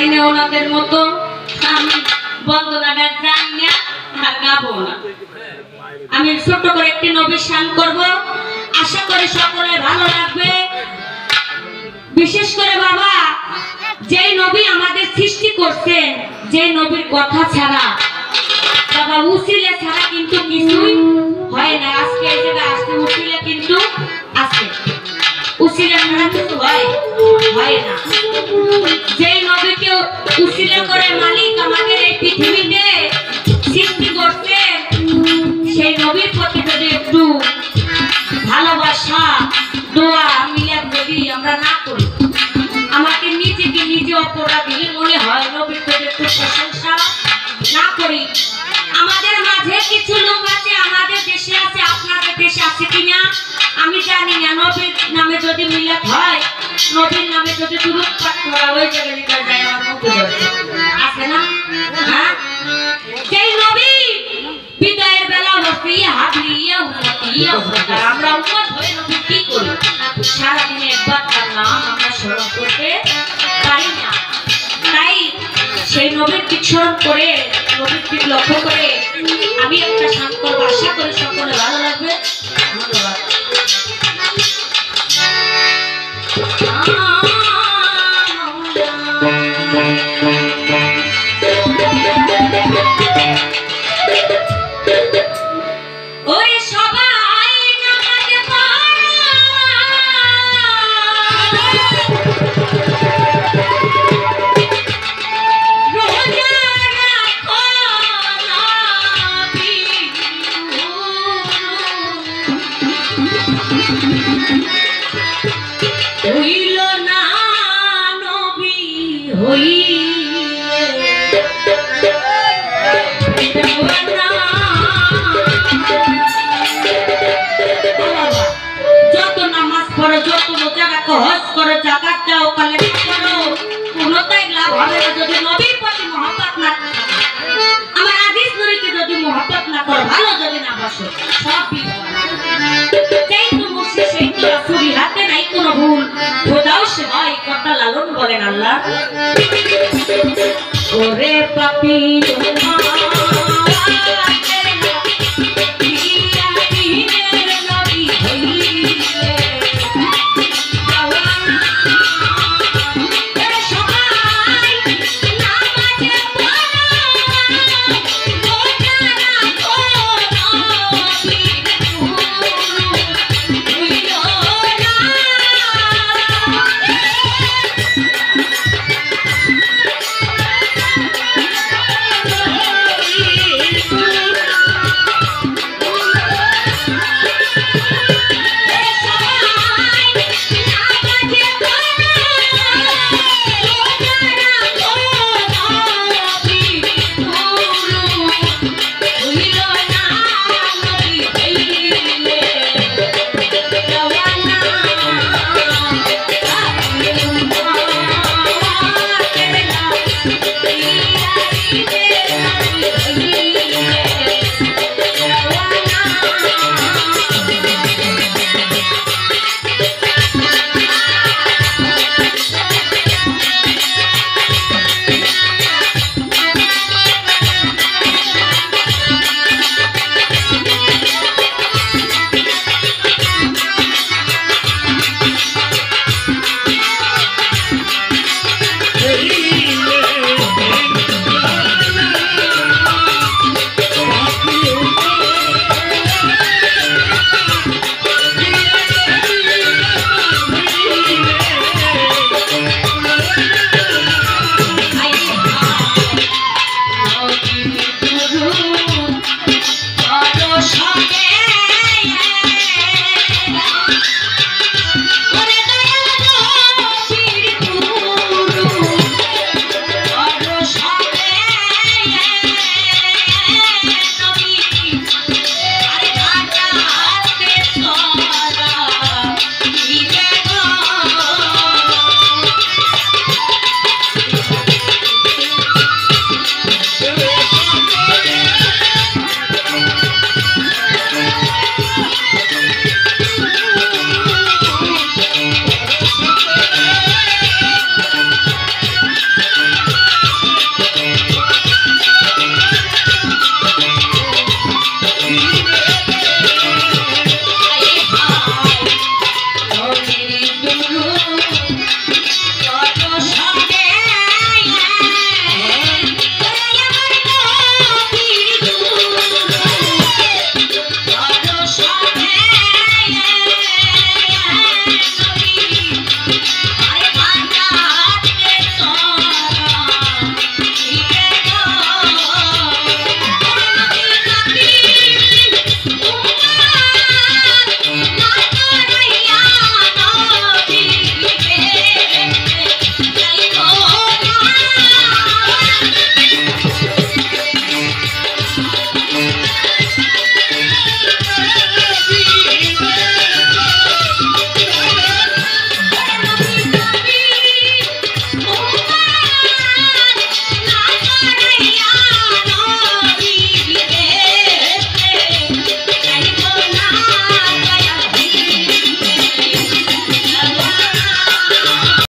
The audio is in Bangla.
পারি না ওনাদের মতো, আমি বন্দনা গান জানি না আর গাবো না। আমি ছোট করে একটি নবীর শান করব, আশা করি সকলে ভালো লাগবে। বিশেষ করে বাবা, যেই নবী আমাদের সৃষ্টি করছেন, যে নবীর কথা ছাড়া বাবা উসিলা ছাড়া কিন্তু কিছুই হয় না। আজকে এই জায়গায় আসতে উসিলা কিন্তু আছে, উসিলা ছাড়া কিছু হয় না। যেই নবীকে উসিলা করে মালিক আমাদের এই পৃথিবীতে সৃষ্টি করছে, সেই নবীর প্রতি যদি একটু ভালোবাসা দোয়া মিলাদ যদি আমরা না করি, আমাকে নিজেকে নিজে অপরাধী মনে হয়। নবীর প্রতি একটু প্রশংসা না করি। আমাদের মাঝে কিছু লোক আছে, আমাদের দেশে আছে, আপনাদের দেশে আছে কিনা আমি জানি না। নবীর নামে যদি মিলাদ হয়, নবীর নামে যদি দুরূদ পাঠ করা হয়, জায়গায় নিকাল যায় আমার মুখে আছে না? হ্যাঁ, সেই নবী বিদায়ের বেলা বসিয়ে হাবলি ইয়া উম্মতি ইয়া উম্মতি, আমরা উম্মত হয়ে নবী কি করি? সারাদিনে একবার তার নাম আমরা স্মরণ করতে পারি না। তাই সেই নবীর স্মরণ করে, নবীর দিক লক্ষ্য করে আমি একটা শান করব, আশা করি সকলে ভালো লাগবে। ধন্যবাদ। হইল না নবী যত নামাজ পড়ো, যত জায়গাকে হজ করো, জাকাত দাও, কালেক্ট করো, কোনটাই লাভ হবে না যদি নবীর প্রতি মহব্বত না থাকে। আমার হাদিস নবীকে যদি মহব্বত না করো, ভালো যদি না বাসো, সব সেই তো মুর্শিদ, সেই তো রাসূল, হাতে নাই কোনো ভুল। খোদাও সে হয় কথা লালন বলেন আল্লাহ। ওরে পাপী